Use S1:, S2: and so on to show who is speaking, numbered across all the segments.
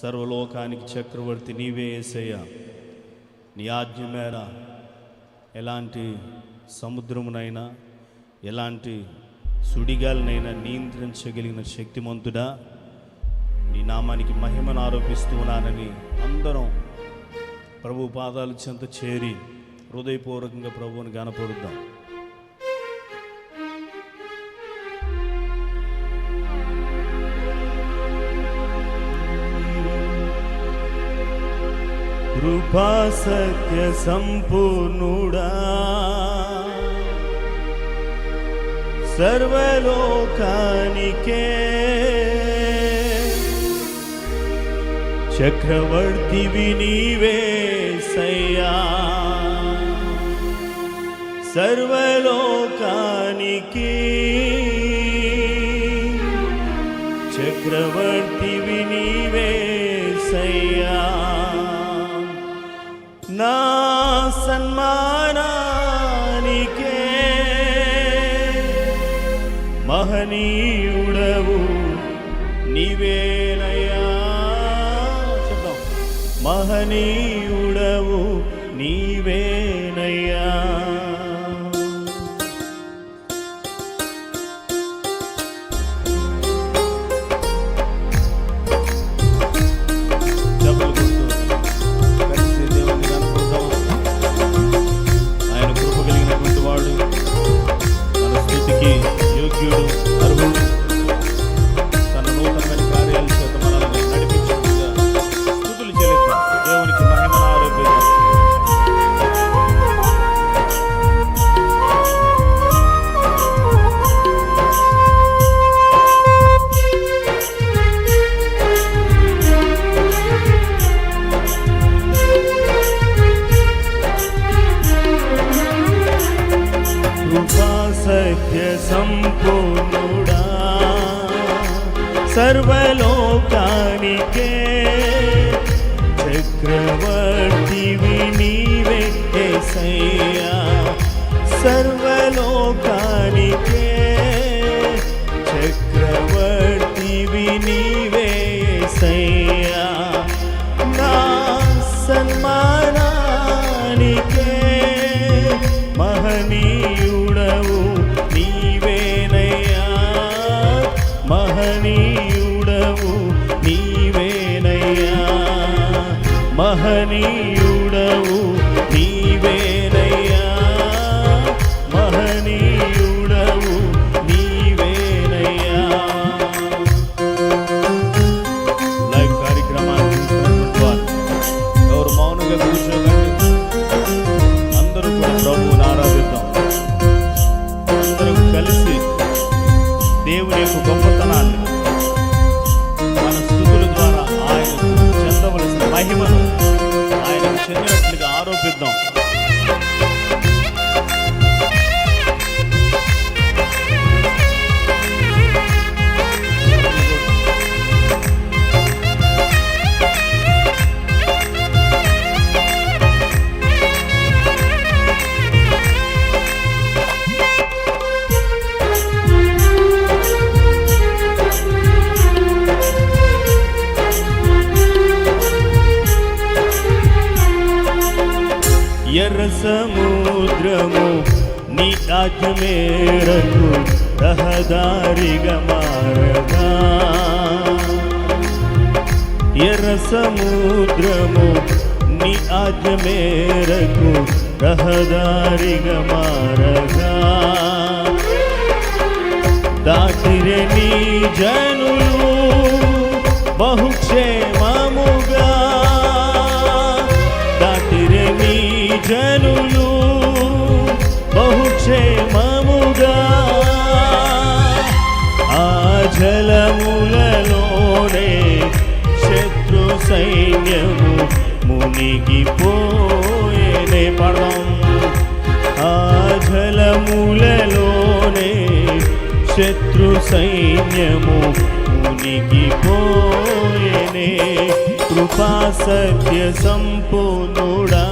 S1: సర్వలోకానికి చక్రవర్తి నీవే యేసయ్యా. నీ ఆజ్ఞ మేర ఎలాంటి సముద్రమునైనా ఎలాంటి సుడిగాలనైనా నియంత్రించగలిగిన శక్తిమంతుడా, నీ నామానికి మహిమను ఆరోపిస్తూ ఉన్నానని అందరం ప్రభు పాదాల చెంత చేరి హృదయపూర్వకంగా ప్రభువుని గనపరుద్దాం. కృపా సత్య సంపూర్ణుడా, సర్వలోకానికే చక్రవర్తివి నీవేసయ్యా. సర్వలోకానికి చక్రవర్తివి నీవేసయ్యా. నా సన్మానానికే మహనీయుడవు నీవేనయ్యా. చెప్తాం, మహనీయుడవు నీవేనయ్యా. సత్య సంపూర్ణుడా, సర్వలోకానికే చక్రవర్తివి నీవే యేసయ్యా. సర్వలోకానికే చక్రవర్తివి నీవే యేసయ్యా. నా సన్మానానికే మహనీయుడవు నీవేనయ్యా. మహనీయుడవు నీవేనయ్యా. మహనీయుడవు నీవేనయ్యా. మహనీయుడవు నీవేనయ్యా. లైవ్ కార్యక్రమాన్ని ఎవరు మౌనంగా కూర్చోకండి. అందరూ కూడా ప్రభువుని ఆరాధిద్దాం. అందరూ కలిసి దేవుని యొక్క గొప్పతనాన్ని మన స్తుతుల ద్వారా ఆయనకు చెందవలసిన మహిమను ఆయనకు చెందినట్లుగా ఆరోపిద్దాం. ఎర్ర సముద్రము నీ ఆజ్ఞ మేరకు రహదారిగా మారగా. ఎర్ర సముద్రము నీ ఆజ్ఞ మేరకు రహదారిగా మారగా. దాటిరే నీ జనులు బహుక్షేమముగా. దాటిరే నీ జనులు బహుక్షేమముగా. ఆ జలములలోనే శత్రు సైన్యము మునిగిపోయేనే. పడదాం. ఆ జలములలోనే శత్రు సైన్యము మునిగిపోయేనే. కృపా సత్య సంపూర్ణుడా,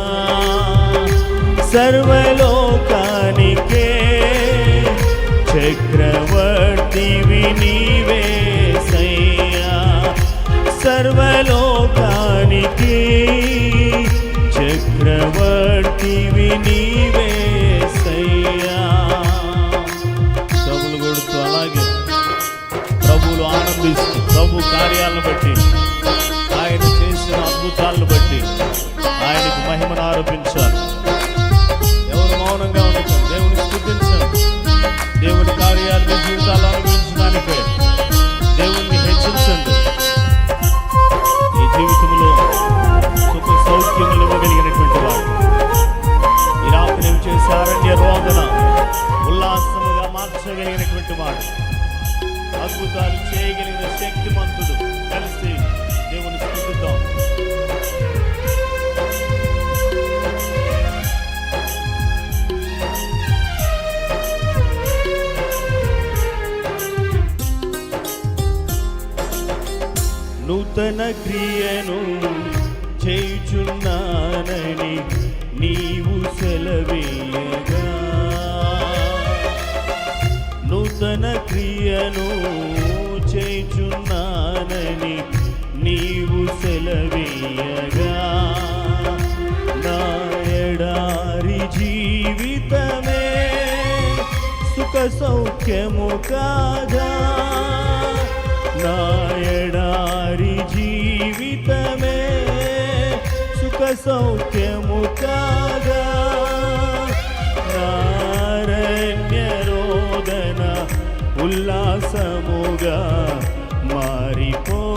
S1: సర్వలోకానికే చక్రవర్తివి నీవేసయ్యా. సర్వలోకానికి చక్రవర్తివి నీవేసయ్యా. ప్రభులు కొడుతూ అలాగే ప్రభువులు ఆనందిస్తూ ప్రభు కార్యాలను బట్టి ఆయన చేసిన అద్భుతాలను బట్టి ఆయనకు మహిమను ఆరోపించాలి. ఎవరు మౌనంగా ఉండటం, దేవుని స్తుతించండి. దేవుని కార్యాలు మీ జీవితాల్లో అనుభవించడానికే దేవుణ్ణి హెచ్చించండి. ఈ జీవితంలో సుఖ సౌఖ్యములు ఇవ్వగలిగినటువంటి వాడు ఈ రాత్రి నేను చేసే అరణ్య రోదన ఉల్లాసముగా మార్చగలిగినటువంటి వాడు, అద్భుతాలు చేయగలిగిన శక్తిమంతుడు. కలిసి దేవుని స్తుతిద్దాం. నూతన క్రియను చేయుచున్నానని నీవు సెలవీయగా, నూతన క్రియను చేయుచున్నానని నీవు సెలవీయగా, నా ఎడారి జీవితమే సుఖ సౌఖ్యము కాగా, నా ఎడారి జీవితమే సుఖ సౌఖ్యము కాగా, నారణ్య రోదన ఉల్లాసముగా మారిపోయేనే,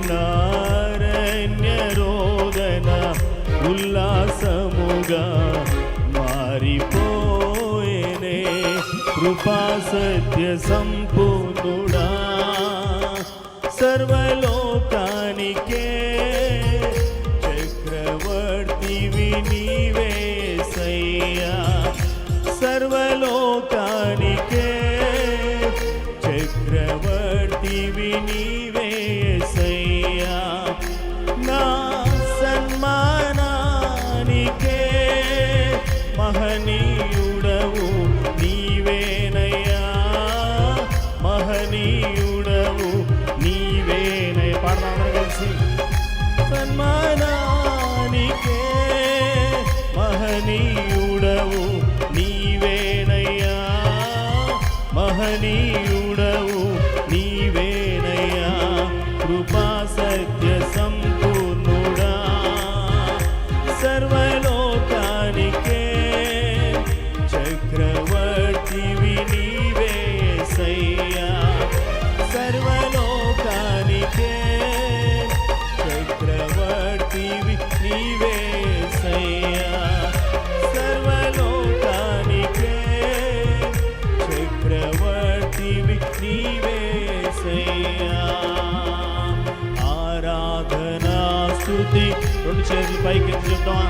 S1: నారణ్య రోదన ఉల్లాసముగా మారిపోయేనే. కృపా సత్య సంపూర్ణుడా సర్వలోకానికే చక్రవర్తివి నీవేసయ్యా. సర్వలోకానికే చక్రవర్తివి నీవేసయ్యా. నా సన్మానానికే మహనీయుడవు నీవేనయ్యా, మహనీయుడవు నీవేనయ్యా. పాడదాం కలిసి. సన్మానానికే మహనీయుడవు నీవేనయ్యా, మహనీయుడవు నీవేనయ్యా. కృపా సత్య సంపూర్ణుడా సర్వలోకానికే చక్రవర్తివి నీవేసయ్యా. సర్వలోకానికే చక్రవర్తివి నీవేసయ్యా. సర్వలోకానికే చక్రవర్తివి నీవేసయ్యా. ఆరాధనా స్తుతి రెండు చేతులు పైకి చెప్తాం.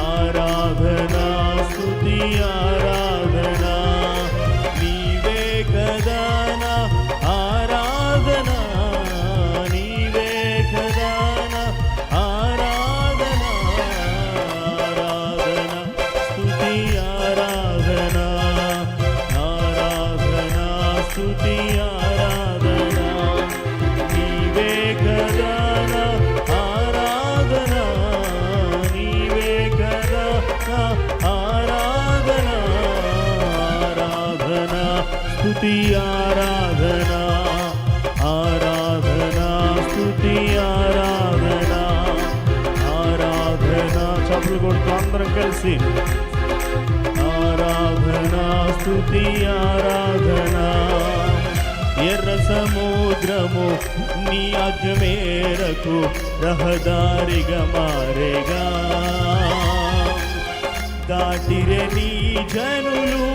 S1: ఆరాధనా స్తుతి ఆరాధనా నీవే కదా, నా ఆరాధనా నీవే కదా, నా ఆరాధనా ఆరాధనా స్తుతి ఆరాధనా ఆరాధనా స్తుతి ఆరాధనా నీవే కదా, నా ఆరాధనా నీవే కదా, నా ఆరాధనా ఆరాధనా స్తుతి ఆరాధనా ఆరాధనా స్తుతి ఆరాధనా ఆరాధనా. చప్పులు కొడుతూ అందరం కలిసి ఆరాధనా స్తుతి ఆరాధనా. ఎర్ర సముద్రము నీ ఆజ్ఞ మేరకు రహదారిగా మారేగా, దాటిరే నీ జనులు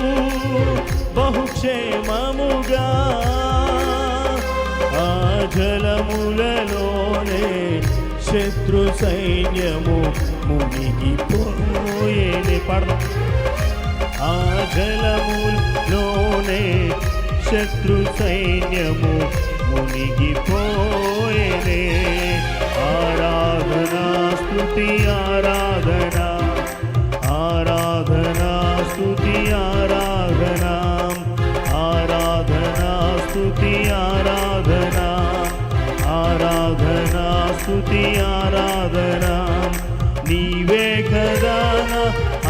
S1: బహుక్షేమముగా. ఆ జలములలోనే శత్రు సైన్యము మునిగిపోయేనే. పడదాం. ఆ జలములోనే శత్రు సైన్యము మునిగిపోయేనే. ఆరాధనా స్తుతి ఆరాధనా ఆరాధనా స్తుతి ఆరాధనా ఆరాధనా స్తుతి ఆరాధనా స్తుతి ఆరాధన నీవే కదా నా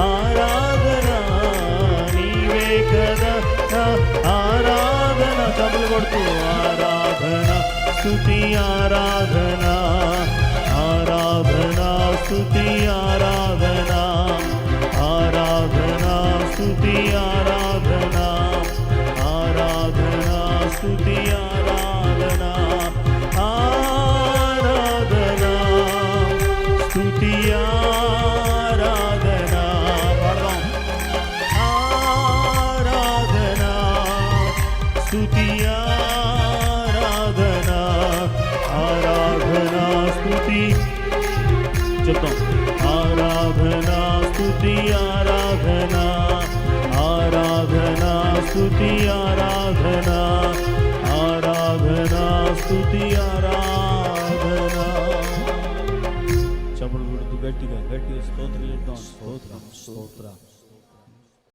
S1: ఆరాధన నీవే కదా నా ఆరాధన చదువు కొడుతూ ఆరాధన స్తుతి ఆరాధన ఆరాధన స్తుతి ఆరాధన ఆరాధన స్తుతి ఆరాధన ఆరాధన స్తుతి ఆరాధన ఆరాధన స్తుతి ఆరాధన పాడదాం ఆరాధన స్తుతి ఆరాధన ఆరాధన స్తుతి చెప్తాం ఆరాధన స్తుతి ఆరాధన ఆరాధన స్తుతి ఆరాధన ఆరాధన స్తుతి ఆరాధన చప్పట్లు కొడుతూ గట్టిగా స్తోత్రం స్తోత్రం స్తోత్రం